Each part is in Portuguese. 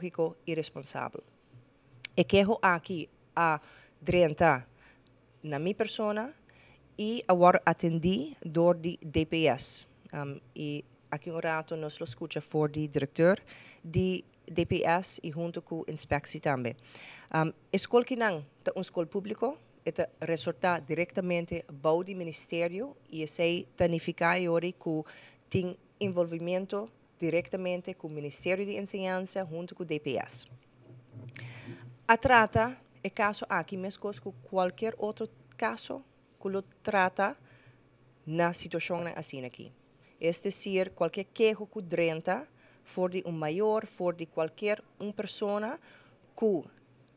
pedagógico irresponsável. E quero aqui a 30 na minha persona e agora atendi door de DPS. E aqui um rato nós lo escuta for de diretor de DPS e junto com inspecção também. Escola que não é escola público, é resulta diretamente do ministério e esse tanifica ori que tem envolvimento diretamente com o Ministério de Enseñanza junto com o DPS. A trata é caso aqui mesmo com qualquer outro caso que lo trata na situação assim aqui. É decir, qualquer queijo que drenta for de maior, for de qualquer pessoa que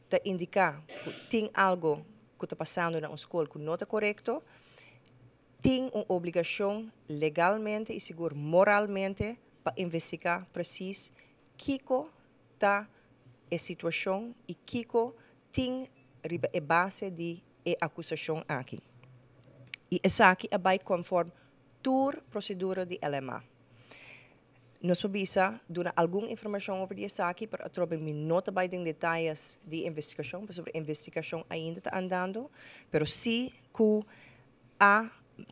te indica que tem algo que está passando na escola que não está correto, tem uma obrigação legalmente e seguro moralmente para investigar preciso que está a situação e que tem a base de acusação aqui. E essa aqui é conforme toda procedura de LMA. Nós podemos dar alguma informação sobre isso aqui, para trocar nota by de detalhes de investigação, porque a investigação ainda está andando, mas sim que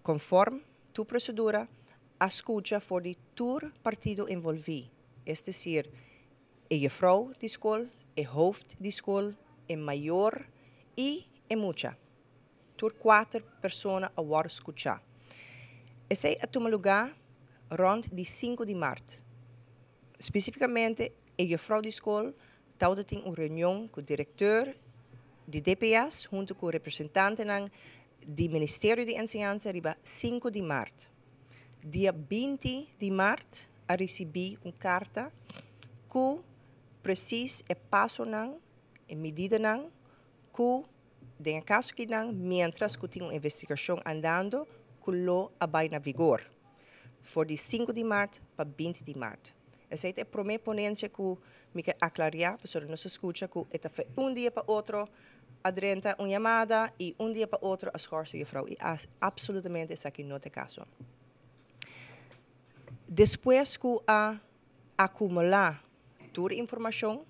conforme tu procedura, a escuta for de todo partido envolvido. É decir, a juffrouw de escola, a hoofd de escola, a maior e a mucha. Por 4 pessoas a war escuchar. Esse é o lugar rond de 5 de março. Especificamente, a juffrouw de escola tem uma reunião com o diretor de DPS, junto com o representante do Ministério de Enseñanza, riba 5 de março. Dia 20 de março, a recebi uma carta que precisa é passo a medida que em caso que mientras que tem uma investigação andando, que lo vai na vigor. For de 5 de março para 20 de março. Essa é a primeira ponência que me quer aclarar, para nós escuta que é dia para outro, adrenta uma chamada e dia para outro a escorça de frau. E absolutamente isso aqui não é caso. Depois que acumular toda a informação,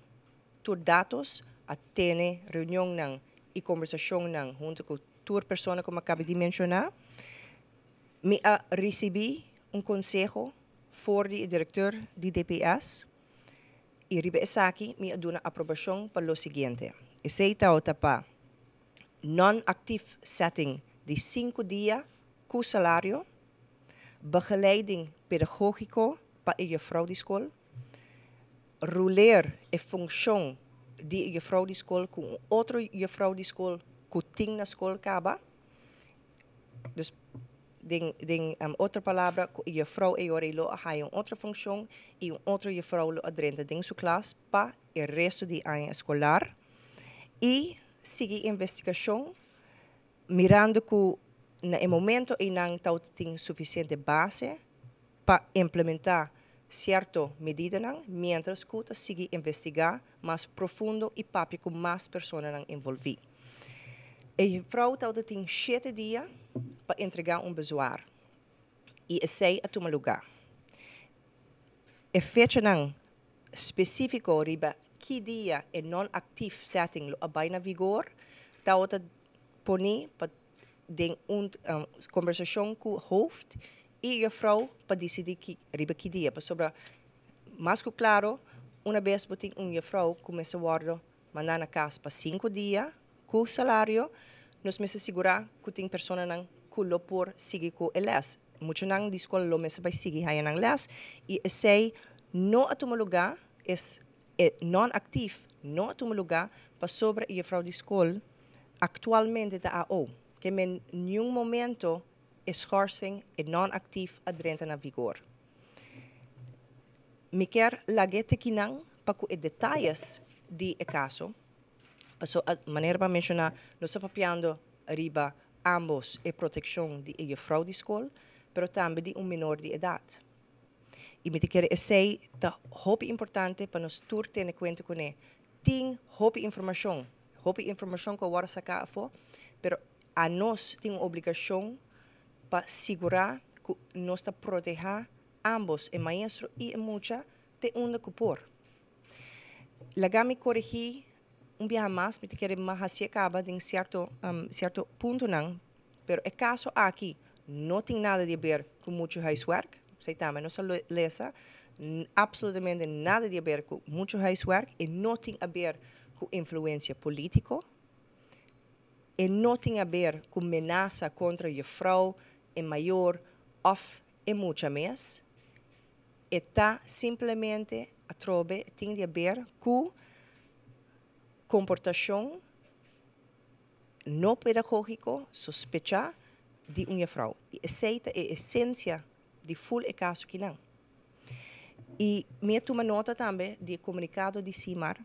todos dados, a ter reunião e conversação junto com toda pessoa como acabei de mencionar, me recebi conselho for de diretor de DPS e ribe aqui me dá aprovação para o seguinte. Esse tal para non-active setting de 5 dias com salário, begeleiding pedagógico para a juffrouw de escola, ruler a função de juffrouw de escola com outra juffrouw de escola que tem na escola acaba. Dus outra palavra, a juffrouw e orelo a outra função e outra juffrouw lo adrenta em sua classe para o resto do ano escolar e seguir a investigação mirando que no momento em que tem suficiente base para implementar certa medida, mientras que sigue investigar mais profundo e papi com mais pessoas envolvidas. A vrouw tem 7 dias para entregar bezwaar. E esse é o lugar. A fecha específica riba que dia é non-active setting lo vai na vigor, tauta poni para den conversação com o hoofd e a vrouw para decidir riba que dia. Para sobre mais que claro, uma vez que tem vrouw começa a guardar mandar na casa para 5 dias com salário, nós me assegurar que tem pessoa que lo por seguir com elas. Muito nang de escola lo mesa vai seguir aí nang las e esse não a tomar lugar é non-activo, não a tomar lugar para sobre a vrouw de escola atualmente da AO, que em nenhum momento a schorsing é non-activo adrenta na vigor. Me quer lagete que não para que detalhes de caso, para a maneira para mencionar, nós estamos papiando arriba ambos a proteção de a vrouw de escola, mas também de menor de idade. E me quer esse é muito importante para nós todos ter em conta com ele. Tem muita informação que agora sacar fora, mas a nós tem uma obrigação para assegurar que nós está proteger ambos, o maestro e a mucha, de onde que por. Lagami corrigir viaje más, me te quiere más hacia acaba en cierto punto, não, pero el caso aquí no tiene nada de ver con mucho huiswerk, se llama, no solo lesa, absolutamente nada de ver con mucho huiswerk, y no tiene que ver con influencia política, y no tiene que ver con amenaza contra je vrouw, en mayor, of en mucha más, está simplemente a trobe, tiene que ver con comportación no pedagógico sospecha de uma vrouw. E aceita a essência de full e caso que não. E me toma nota também de comunicado de CIMAR,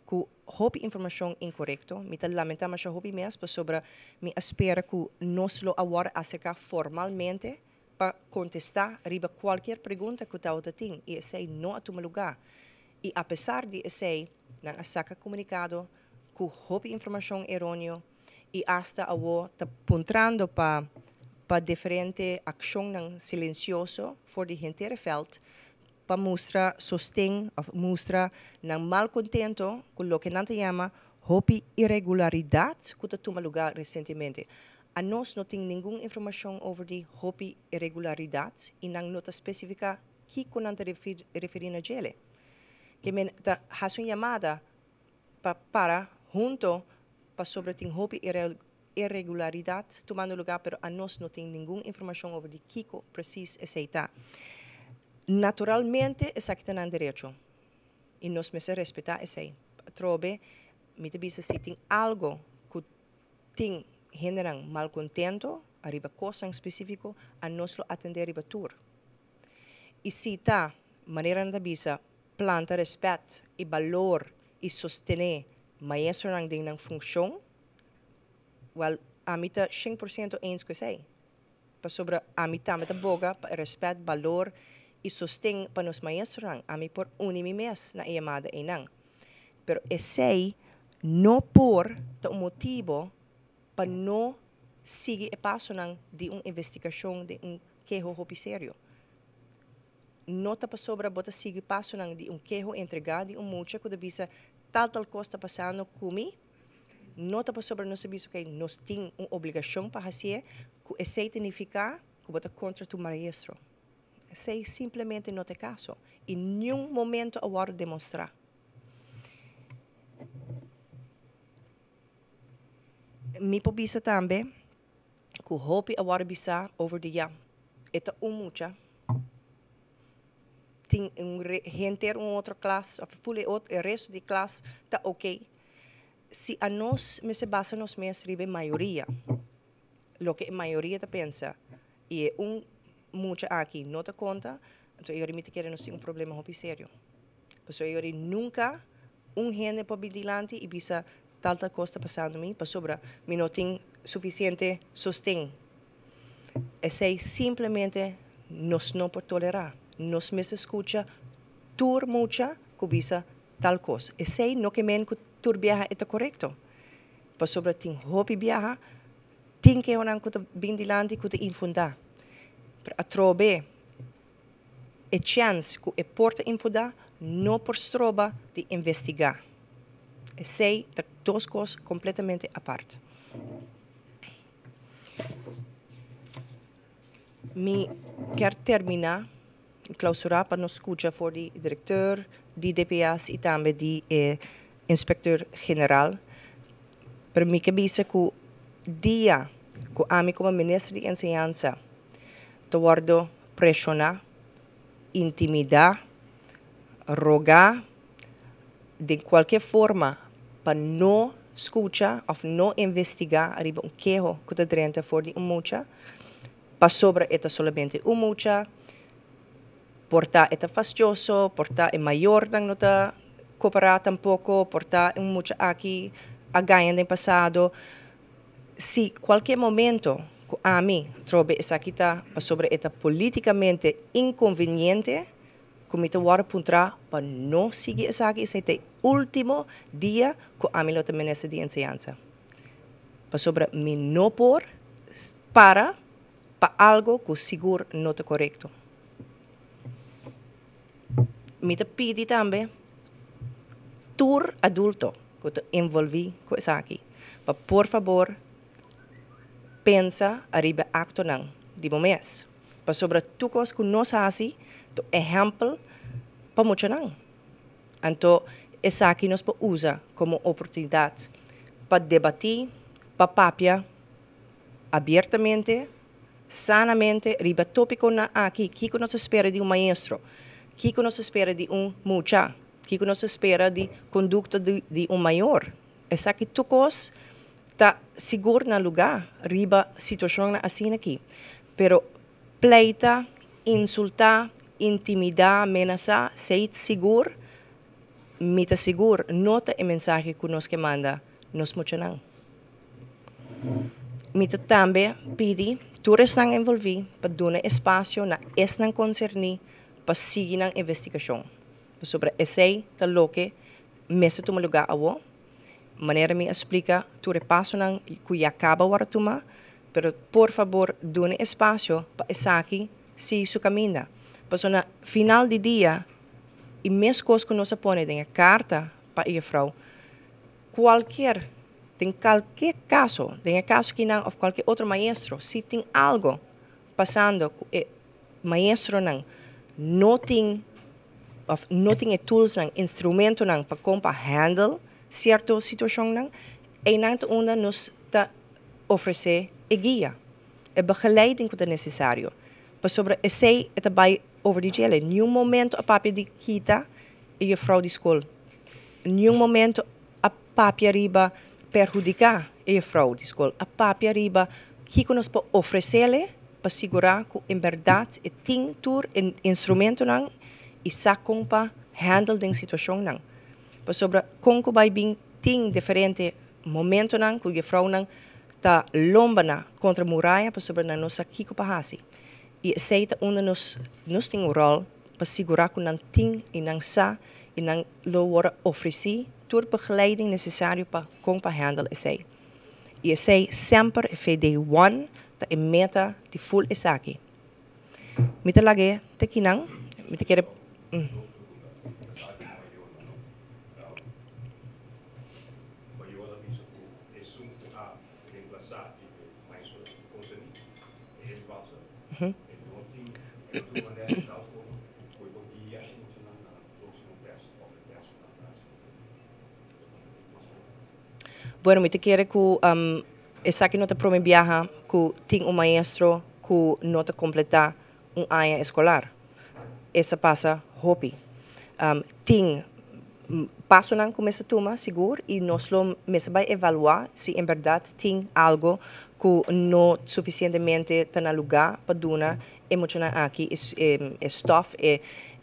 que houve informação incorreta. Me lamenta, mas houve mesmo sobre me espera que nós lo agora acercar formalmente para contestar riba qualquer pergunta que o tem. E esse não toma lugar. E apesar de esse, não saca comunicado que houve informação errônea e hasta agora está apontando para diferente ação silencioso for de gente felt para mostrar sostén, mostrar mal contento com o que não se chama houve irregularidade que toma lugar recentemente. A nós não tem nenhuma informação sobre de houve irregularidade e não nota específica que não te referir a ele. Que me faz uma chamada para junto para sobre tem houve irregularidade tomando lugar, pero a nós não tem nenhuma informação sobre de que preciso aceitar. Naturalmente, essa que tem direito e nós precisamos respeitar esse. Trobe, me diz se tem algo que tem generando mal contento, arriba coisa específica, a nós lo atender arriba tur. E se está maneira de bisa planta respeito e valor e sostener maestro nang ding nang função, well, a mim está 100% eens com isso. Para sobre a mim está boga respeito, valor e sostém para os maestros nang, a mim por unimimes na chamada e nang. Pero esse não por o motivo para não seguir o passo nang de uma investigação de queijo sério. Não está para sobre bota seguir passo nang de queijo entregado de mucha que devia tal coisa está passando comigo. Não está para sobre nós sabemos que nós temos uma obrigação para fazer, que esse significa que bota contra tu maestro. Esse simplesmente não é caso. Em nenhum momento agora demonstrar. Me pobisa também que o hobby agora bisa over the year. Eta mucha. Tem gente outra classe, o resto da classe está ok. Se a nós me se basa nos meus ribe maioria, lo que a maioria te pensa, e mucha aqui não te conta, então eu me quero não ser problema hobby sério. Porque eu nunca gente para vigilante e bisa tal coisa passando a mim, para sobre me não tem suficiente sostém. Esse simplesmente nós não por tolerar. Nós me escuta tur mucha que bisa tal coisa. Esse não que men que tur viaja é correto. Para sobre tem hobby viaja, tem que orang que vigilante que te infundar. A trobe e chance que e porta infundar não por stroba de investigar. Esse é duas coisas completamente à parte. Me quero terminar clausurar para nos escutar for de diretor, de DPS e também de inspector-geral. Para mim que bisa que dia que a mim como ministro de enseñanza te guardo pressionar, intimidar, rogar de qualquer forma para não escutar ou não investigar arriba queijo que te drenta for de mucha, para sobre esta solamente mucha, porta é fastidioso, porta é maior dan não está cooperar tampouco, porta mucha aqui a ganhar no passado. Se qualquer momento que a mim trobe essa aqui está sobre esta politicamente inconveniente, como te vou apontar para não seguir essa aqui, esse é o último dia que a mim lo ministro de enseñanza. Para sobre me não por para algo que seguro não é correto. Me te pedi também tur adulto que te envolvi com essa aqui. Pa por favor, pensa arriba acto nang di momento. Pa sobre tukos que nós assim, to exemplo pa mucho nang. Então, essa aqui nós pa usa como oportunidade para debater, para papia abertamente, sanamente, riba tópico na aqui, que nós espera de maestro, que nós espera de mucha, que nós espera de conduta de maior. Essa aqui tukos tá seguro na lugar, riba situação assim aqui. Pero pleita, insultar, intimidar, amenazar, ser seguro, mita seguro, nota a mensagem que nos que manda, nos mucho não. Mita também pedi, todos estão envolvidos para dar espaço na essa concerni para seguir na investigação. Sobre esse tal que mesa toma lugar a wo, maneira me explica, tu repasso nang que acaba o toma, pero por favor, dê espaço para essa aqui se su caminha. Para na final de dia, e mesmo coisa que nós põe em carta para a vrouw, qualquer caso que não, ou qualquer outro maestro, se tem algo passando com o maestro não tem tools, instrumento para como handle certa situação, e não onda nos oferecer a guia, a begeleiding que é necessário. Para sobre esse é também over de gele. Nenhum momento a papi de kita e a vrouw de escola. Nenhum momento a papi arriba perjudicar a vrouw de escola. A papi arriba que nos pode oferecer para segurar que em verdade tem tur instrumento não e sacam para handle den situação não. Para sobre como vai bem tem diferente momento não que a vrouw não tá lomba contra a muralha para sobre na nossa kiko para hasi. E aceita onde nós temos um rol para segurar que não tem e não sa e não lo worden oferecer toda a begeleiding necessária para como handle esse. E esse sempre é day one da meta de full essa aqui. Me te lage te kinang, me te quer Bueno, me te quiere que essa aqui não te promete viajar que tem maestro que não te completa ano escolar. Essa passa hobby. Tem passo não começa a tomar seguro e nós lo vai evaluar se em verdade tem algo que não suficientemente está no lugar para dar emocionar aqui stuff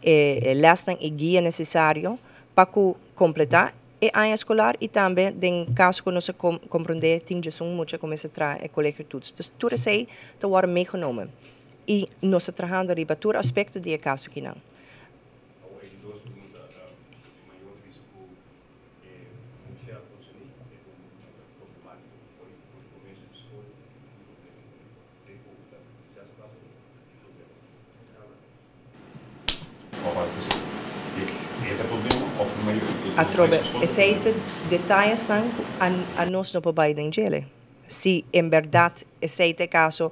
lesson e guia necessário para completar e ano escolar e também em caso que não se compreender tem já são muito começa a trazer o colégio todos. Então tudo isso está agora meegenomen e nós estamos trabalhando riba todo aspecto de caso que não. Atrobe, esses detalhes estão a nós no papai de gele. Se em verdade esse caso,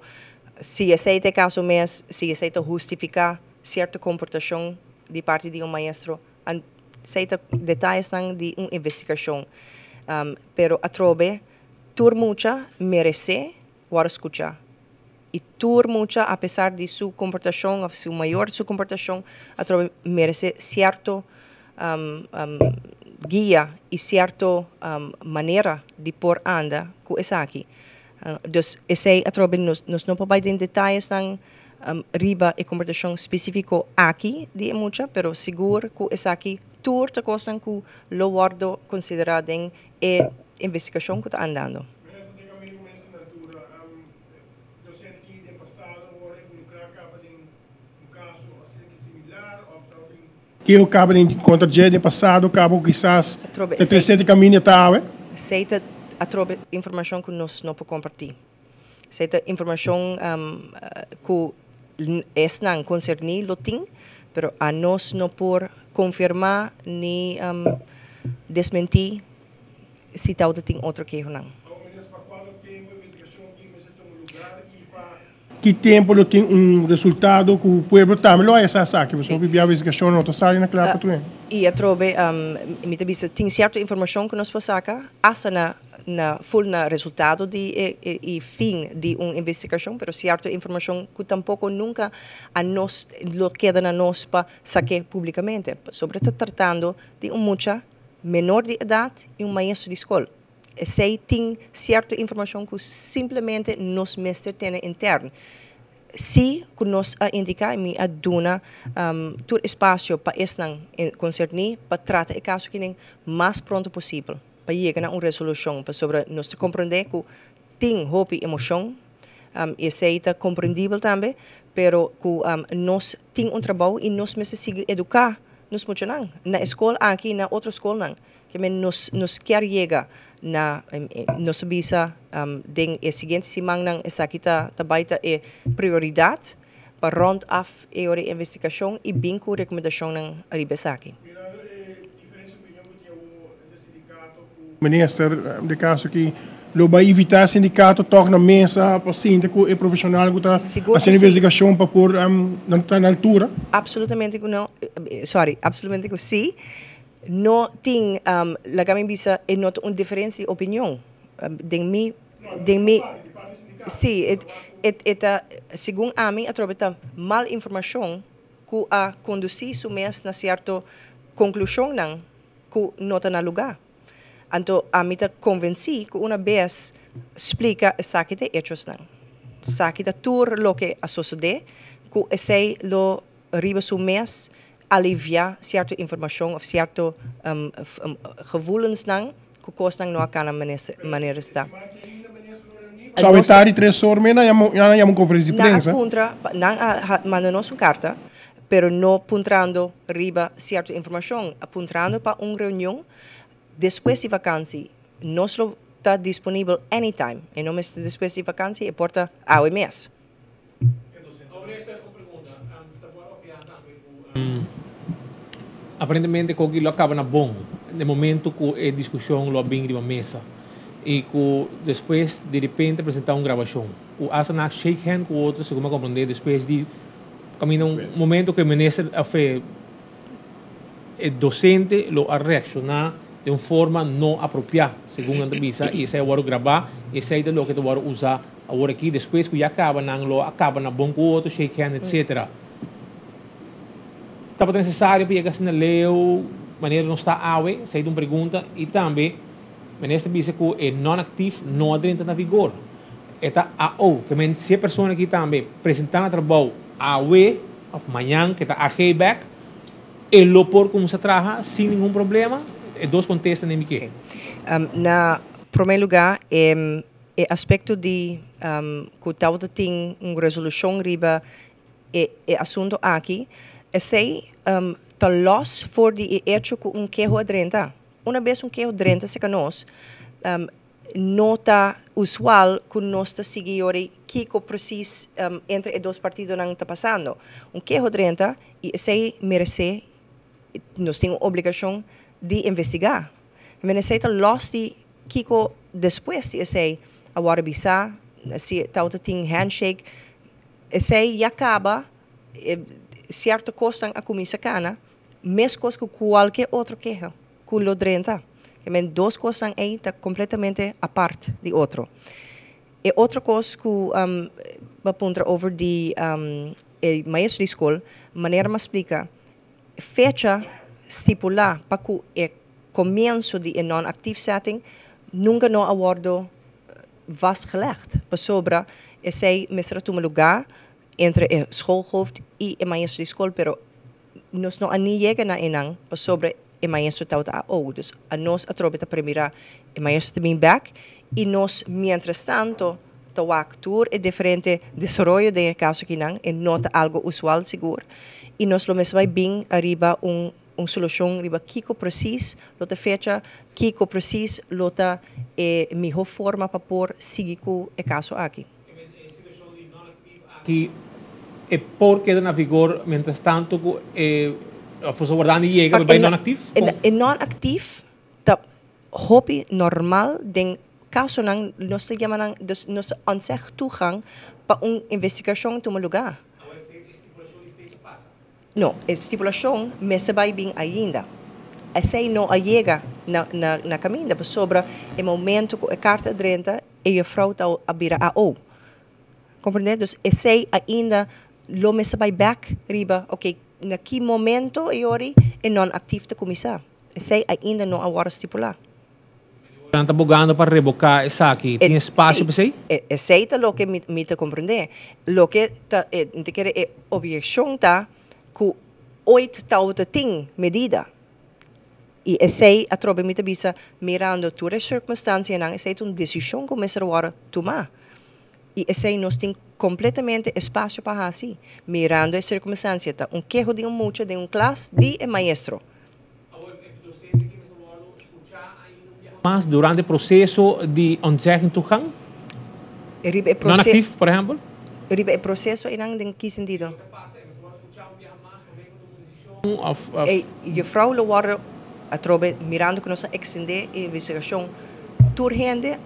se esse caso mesmo, se esse justificar certa comportação de parte de maestro, esses detalhes estão de uma investigação. Pero atrobe, tur mucha merece o escuchar. E tur mucha, apesar de sua comportação, ou seu maior sua comportação, atrobe merece certo guia e certa maneira de por anda com essa aqui. Dus esse atrobe nos não pode em detalhes não riba e comportação específico aqui de muita, pero seguro que essa aqui tudo coisa que lo guardo considerado em investigação que está andando. Que o cabo contra o dia de passado, cabo quizás de 300 caminho tal, Aceita a trobe informação que nós não podemos compartilhar. Aceita informação que não concerne lo tem, pero a nós não por confirmar nem desmentir se tal tem outro que não. Que tempo ele tem resultado que o povo também é essa saque. Você vai ver a investigação na outra sala na clara também. E a trobe, tem certa informação que nós passamos, essa na full na resultado e fim de uma investigação, pero certa informação que tampouco nunca a nós lo queda na nós para sacar publicamente, sobre tratando de mucha menor de idade e maestro de escola. Se tem certa informação que simplesmente nós mestres temos interno. Se que nós indicar me aduna todo espaço para esse concernir para tratar o caso que nem mais pronto possível para chegar a uma resolução para sobre nós compreender que tem hope e emoção e é compreendível também, pero que nós tem trabalho e nós mesmos seguir educar nos muito não na escola aqui na outra escola não que nos quer chegar na nossa visa den a seguinte semana essa kita tabaita é prioridade para round off a investigação e bem com recomendação ng aribesaki. Minister, de caso que lo vai evitar sindicato toch na mesa paciente com o profissional que está fazendo investigação para pôr na altura? Absolutamente não, absolutamente que sim. Não tem la gamin bisa e not uma diferença de opinião de mim sim segundo a mim através mal informação que a conduzir su mes na certa conclusão não que não está na lugar. Então a mim está convenci que uma vez explica exatamente hechos não exatamente tudo lo que a suceder que esse lo riba su mes aliviar certa informação ou certo gevoelens não que costam não aquela maneira está. Só evitar 3 horas mena já uma conferência de imprensa. Não manda-nos uma carta, pero não apontando riba certa informação, apontando para uma reunião depois de vacância. Nós está disponível anytime, e não é depois de vacância, é porta ao mês. Aparentemente que aquilo acaba na bom no momento que a discussão lo bem de uma mesa e que depois de repente apresentar uma gravação o asana shake hand com o outro segundo compreender depois de caminha momento que o ministro a fe o docente lo a reaccionar de uma forma não apropriada segundo a entrevista e esse é o gravar e esse é o que tu vai usar agora aqui depois que já acaba na bom com o outro shake hand etc. Estava necessário para chegar na lei, maneira não está awe, sai de uma pergunta e também, ministro disse que é non-ativo, não entra na vigor. Eta AO, que se a pessoa aqui também apresentar trabalho awe, amanhã que está a back, ele por como se trabalha sem nenhum problema, e dois contestam nem que. Na primeiro lugar, é aspecto de que tal tem uma resolução riba é assunto aqui. Esse está los for de hecho que queijo adrenta. Uma vez queijo adrenta se que nós não está usual que nós está seguindo que precisa entre os dois partidos não está passando. Queijo adrenta e esse merece nós temos obrigação de investigar. Mas esse está los de que depois de esse agora bisa se tal tem handshake esse já acaba certa coisa a comissão cana, mesmo coisa que qualquer outra queixa, que o drenta. Que men duas coisas aí está completamente a parte de outro. E outra coisa que aponta over de maestro de escola, maneira mais explica, fecha estipular para que o começo de non-active setting nunca não awardo vastgelegd. Para sobre esse mestre toma lugar entre o schoolhoofd e o maestro de escola, pero nós não chega na enang para sobre o maestro tauta a dus a nós a trobe ta primeira o maestro também back e nós mientras tanto to actor é diferente desarrollo de caso que não e nota algo usual seguro e nós lo mesmo vai bem arriba solução arriba kiko precis lota fecha kiko precis lota melhor forma para por seguir com o caso aqui que é porque na vigor, mientras tanto, a força guardando chega, vai non-activo? É non-activo, tap hobby normal den caso nang nos te llaman dus nos anseg toegang pa investigação toma lugar. No, estipulação mesa vai bem ainda. Essa não chega na caminho, sobre o momento que a carta drenta e a frau está a vira a o. Compreende? Dus essa ainda lo mesa vai back riba, ok, na que momento e non ativo de começar. Essa ainda não agora estipular. Estão abogando para revocar essa aqui. Tem espaço para isso? Essa é o que me te compreender. O que te quer é objeção tá que 8 tá tem medida. E essa a trobe me te bisa mirando todas as circunstâncias, não essa é uma decisão que começa a tomar. E essa nós tem completamente espaço para assim, mirando as circunstâncias, tá queijo de mucho de classe de maestro. Mas durante o processo de ontzeging toegang? Não ativo, por exemplo? O processo em que sentido? Je vrouw lo worden a trobe mirando que nós extender a investigação turgente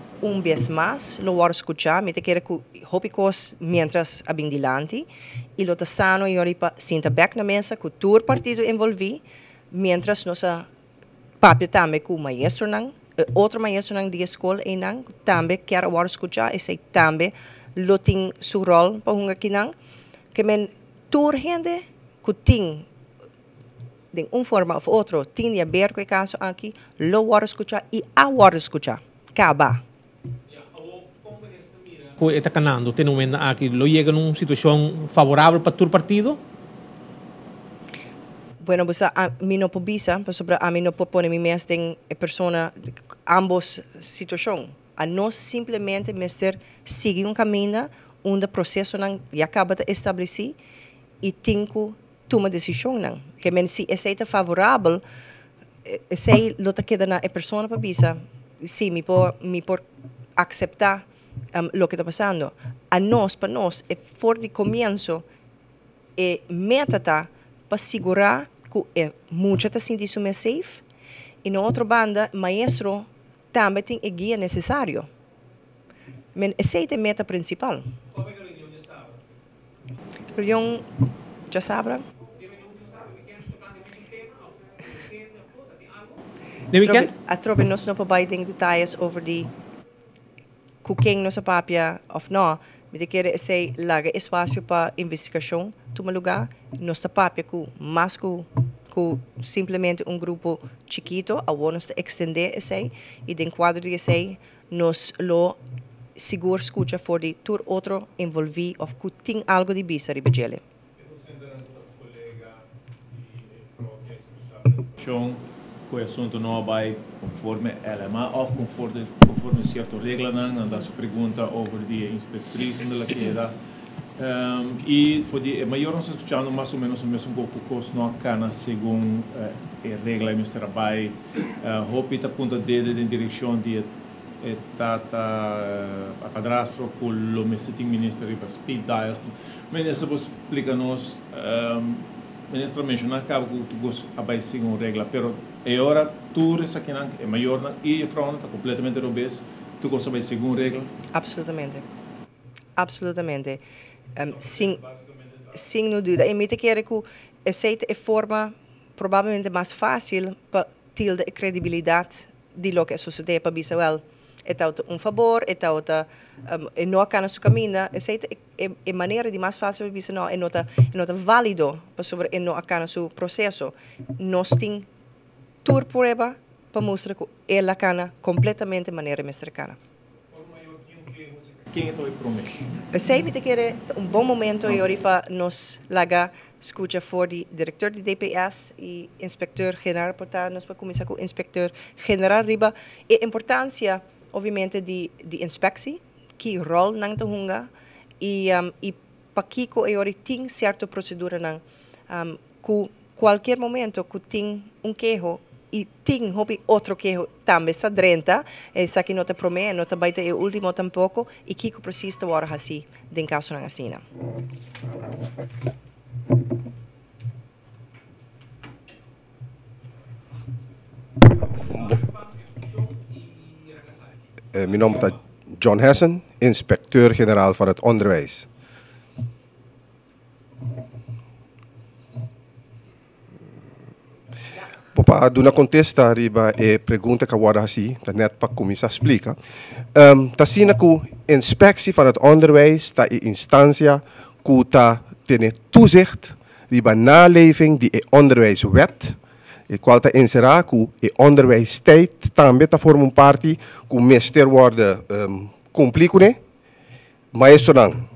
vez mais lo war escuchar me te quer que hopicos mientras abin dilante e lo sano e oripa sinta back na mesa que tur partido envolvi mientras nossa papel também com maestro nang outro maestro nang de escola e nang também quer war escuchar e sei também lo tem su rol pa hunga kinang que men turgente que tem de forma ou outra tem de ver com o caso aqui lo war escuchar e a war escuchar acaba. Está ganando, tem momento aqui, lo llega numa situação favorável para todo partido? Bueno, pues a mí no puedo visa, sobre a mí no puedo poner mi mes en persona ambos situación. A nós simplesmente mestre seguir caminho onde o processo já acaba de estabelecer e tem que tomar decisão não. Que men se é favorável, se lo te queda na persona para visa, sim, me por aceitar lo que está passando. A nós, para nós, é for de começo, é meta para segurar que é muito está sentindo mais safe. E na outra banda, maestro também tem a guia necessário. Mas essa é a meta principal. Qual é a reunião de sábado? Reunião de sábado? De weekend? A trobe nós não podemos detalhes over die cooking nossa papia of não. Me quer sei laga espaço para investigação, toma lugar nossa papia com mais com simplesmente grupo chiquito, a nós extender esse e de quadro de esse nos lo seguro escuta for de tur outro envolvi of que tem algo de bisa ribegele. O assunto não vai conforme LMA ou conforme certo regla não anda se pergunta over die inspectriz da queda e foi de maior nós escutando mais ou menos o mesmo pouco cost não cana segundo a regla do trabalho hope tá ponta dedo em direção de a padrastro com o ministro para speed dial mas essa vos explica nos ministro mencionou que tu gosta de seguir uma regra, pero agora tu essa que é maior e a fraude está completamente obesa, tu gosta de seguir uma regra? Absolutamente, absolutamente, sem dúvida. E me te quero que essa é a forma provavelmente mais fácil para ter a credibilidade de lo que sucede para Bisawel. É favor, é não cana su caminho, essa é maneira de mais fácil para Bisawel, é nota válido para sobre é não cana su processo. Nós tem tur prueba para mostrar que ela cana completamente maneira mestricana. Quem é o promete? Sei que quer bom momento e para nos lagar escuta for de diretor de DPS e inspector geral para nós para começar com o inspector geral riba e importância obviamente de inspecção que rol nang tahunga e para que ori tem certa procedura nang que qualquer momento que tem queijo e tem outro queijo também está drenta essa que não te promete não te vai ter o último tampouco e que precisa agora assim de caso nang assim Mijn naam is John Hessen, inspecteur-generaal van het onderwijs. Papa, duna contesta riba e pergunta que agora assim, tá net para começar a explicar. Tá sina que inspectie van het onderwijs, tá instância que tá tem toezicht riba naleving die onderwijswet, e qual tá encerrar que e onderwijstijd também tá forma parte que o meester worden cumprir, maestro dan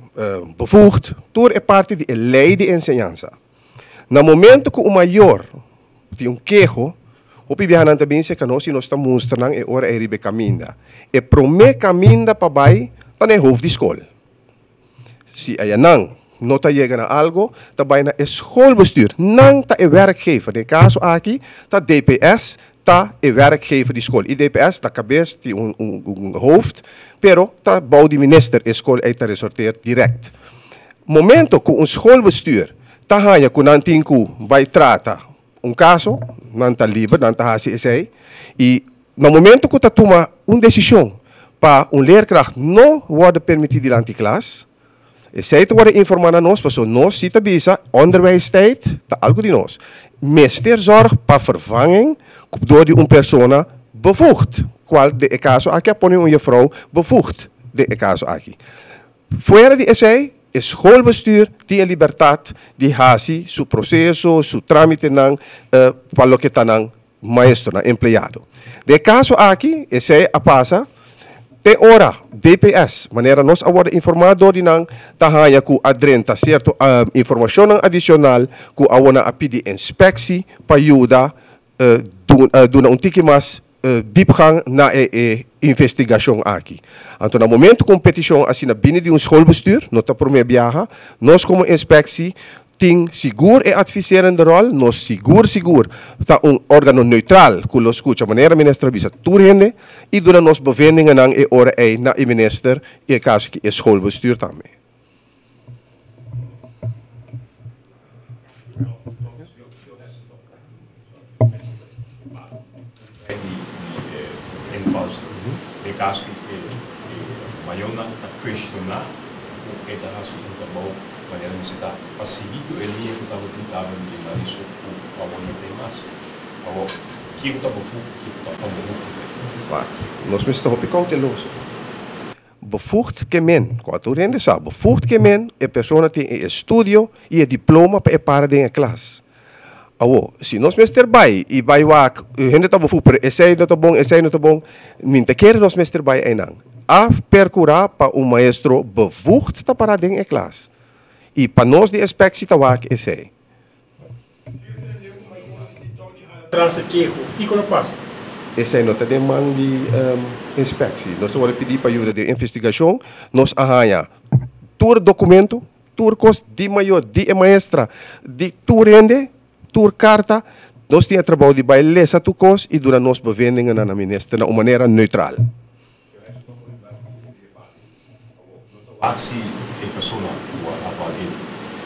bevoegd door e parte die lei de enseñanza. Na momento que o maior tem queijo, o pibianan também se que nós estamos mostrando e ora é ribe caminda. E prome caminda para bai, tá na hoofd de escola. Se aí não tá chegando a algo, tá vai na schoolbestuur, não tá e werkgever. No caso aqui, tá DPS, tá e werkgever de escola. E DPS tá cabeça de hoofd, pero tá bouw de minister e escola aí tá resorteer direct. Momento que schoolbestuur tá hanya ku nanting ku vai trata caso, não está livre, não está assim, e no momento que está toma decisão para leerkracht não worden permitido durante a classe, zij te worden informando a nós, porque nós cita bisa, onderwijstijd, está algo de nós. Meester zorg para vervanging door die persona bevoegd. Qual de caso aqui apone juffrouw bevoegd de caso aqui. Fuera de esse, o schoolbestuur tem a liberdade de fazer seu processo, seu trâmite para o que está maestro, empregado. De caso aqui, esse a passa, tem hora, DPS, maneira nós agora informador de nang tahaya ku adrenta certo informação adicional ku awana a pedir inspectie para ajuda doen tiki mas diepgang na investigação aqui. Então, no momento de competição, assim, binnen de schoolbestuur, nota primeira viaja, nós como inspectie, tem seguro e adviserende rol, nós seguro, tá órgão neutral, que los escuta maneira ministra bisa toerende, e dona nós bevindingen nang e ora na e minister, e caso que é schoolbestuur também. Caso que maior na questionar o que está assim então bom maneira de se dar passivo ele ia que estava tentando de mais isso o avô não tem mais avô que o estava fu que o estava bom nós estamos cauteloso bevoegd que men quando rende sabe bevoegd que men é pessoa tem estudo e diploma para para dentro da classe. Se nós meester bij, e bij wak, gente tá bom, esse não tá bom, minta quer nós meester bij einang. A percurar para maestro bevoegd tá para dentro da classe. E para nós de inspectie tá wak esse. Transequejo, e quando passa? Esse não tá demanda de inspectie. Nós vamos pedir para ajuda de investigação, nós arranha tur documento, tur cost de maior, de maestra, de tur rende, tur carta, nós temos trabalho de baile essa tu cos e durante nós bevendingen na ministra de uma maneira neutral. Actie de persona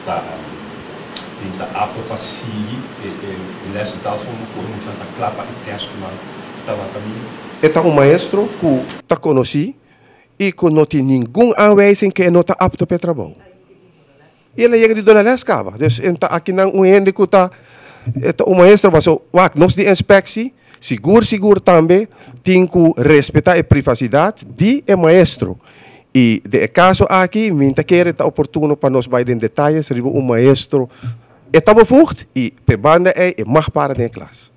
está apto para seguir e nessa tal forma como está clapa e teste mal estava caminho. Está maestro que está conhecido e que não tem nenhum aanwijzing que não está apto para trabalho. Ele chega de dona lescava, então aqui não ende que está o maestro passou, nós de inspectie, seguro também, tem que respeitar a privacidade de maestro. E de caso aqui, minta querer está oportuno para nós vai em detalhes, ribo o maestro está bevoegd e per banda é mag para de classe.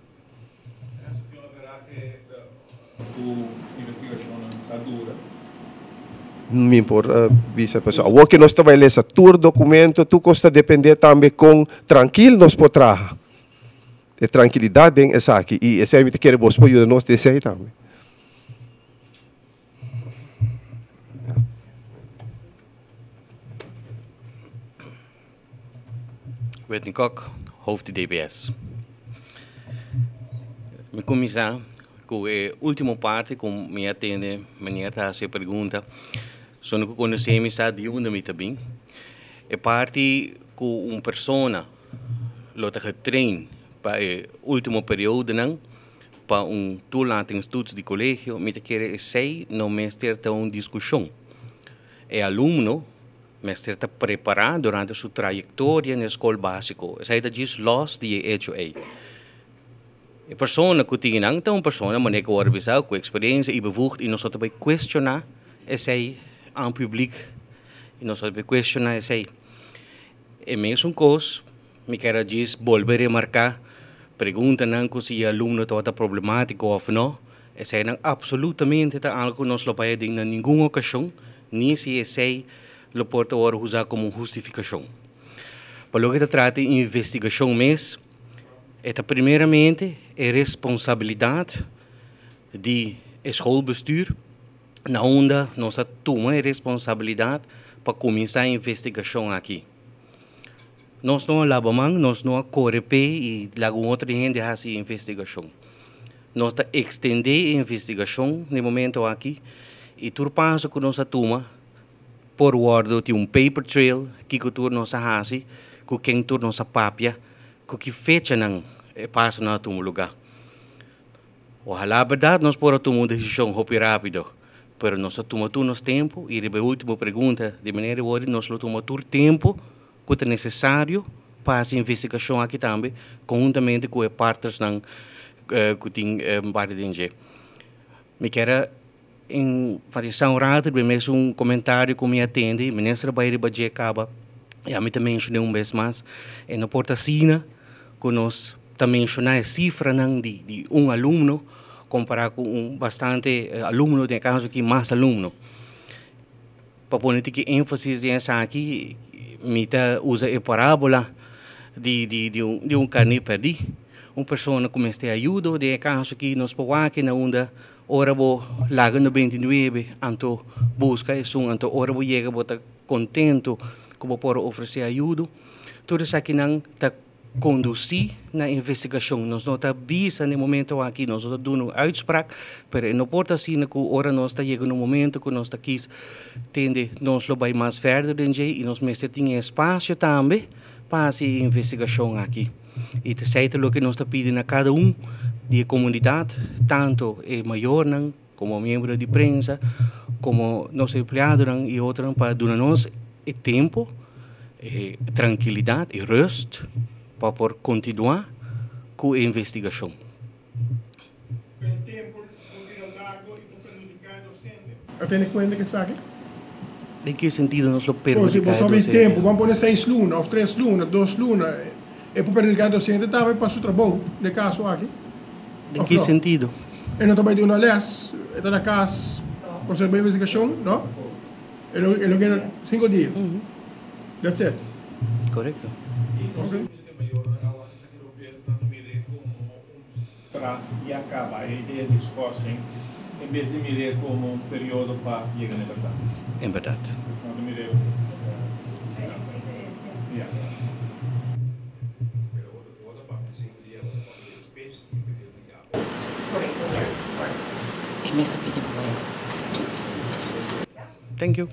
Não importa, vice pessoa. O que nós trabalhamos essa tour documento, tu costa depender também com tranquilo nós por trabalhar. De tranquilidade em essa aqui e esse é que quer vos ajuda nós de sei também. Whitney Kok, hoofd de DPS. Me começar com a última parte, com me atende, meneer tá se pergunta, sono que conhecemos a de onde também. A parte com persona, lota que trein para o último período não, para toelatingstoets de colégio, me querer sei não mestre ter uma discussão. E aluno mestre está preparado durante sua trajetória na escola básica. Sai da diz los de hecho aí. A pessoa que tem então uma pessoa maneira que com experiência e bevoegd e nós também questionar esse aan publiek e nós também questionar esse. E mesmo coisa, me quero dizer volver a remarcar pergunta não se o aluno está problemático ou não. Esse é absolutamente algo que nós não podemos em nenhuma ocasião, nem se esse lo pode usar como justificação. Para o que trata de investigação mesmo, primeiramente é responsabilidade de escoolbestuur, na onde nós tomamos a responsabilidade para começar a investigação aqui. Nós não lavamos, nós não corremos e alguma outra gente faz a investigação. Nós extendemos a investigação no momento aqui e tudo passo que nós tomamos por guardo de paper trail que nós fazemos, que quem nós papia, que fecha não passa na um lugar. Ojalá a verdade nós podemos tomar uma decisão rápido, mas nós tomamos nosso tempo e a última pergunta de maneira que nós tomamos todo o tempo que é necessário para a investigação aqui também, conjuntamente com os partes que tem parte de NG. Me quero enfatizar rápido, mesmo comentário que me atende, o ministro Bairi Badje acaba, e a mim também mencionei vez mais, e na portacina, que nós também mencionamos a cifra de aluno, comparado com bastante aluno, tem caso que mais aluno. Para pôr ênfase nessa aqui, me usa a parábola de carne perdido. Uma pessoa começa a ajudar, de caso que nós podemos na onda, ora vou larga no 29, anto busca isso, anto ora vou chega, vou estar contento, que vou poder oferecer ajuda. Tudo isso aqui não está conduzir na investigação. Nós não está vista no momento aqui, nós não dando uma uitspraak, mas não pode assim que ora nós está chegando no momento que nós está aqui, tende nós lo vai mais verder e nós mesmo tem espaço também para essa investigação aqui. E terceiro, o que nós está pedindo a cada de comunidade, tanto o maior como membro de prensa, como nosso empregado e outros, para dar-nos tempo, tranquilidade e rust para poder continuar com a investigação. Tem conta que sabe? Em que sentido nós lo Se perjudicamos? você tem tempo, vamos pôr 6 lunas, ou 3 lunas, 2 lunas, e para perjudicar o docente também para o trabalho, de caso aqui. Em que sentido? E não também de uma les, está na casa, conserva a investigação, não? E não quer 5 dias. That's it. Correto. E acaba a ideia de esforço em vez de mirar como um período para chegar na verdade. É verdade. Mesa pide por favor. Thank you.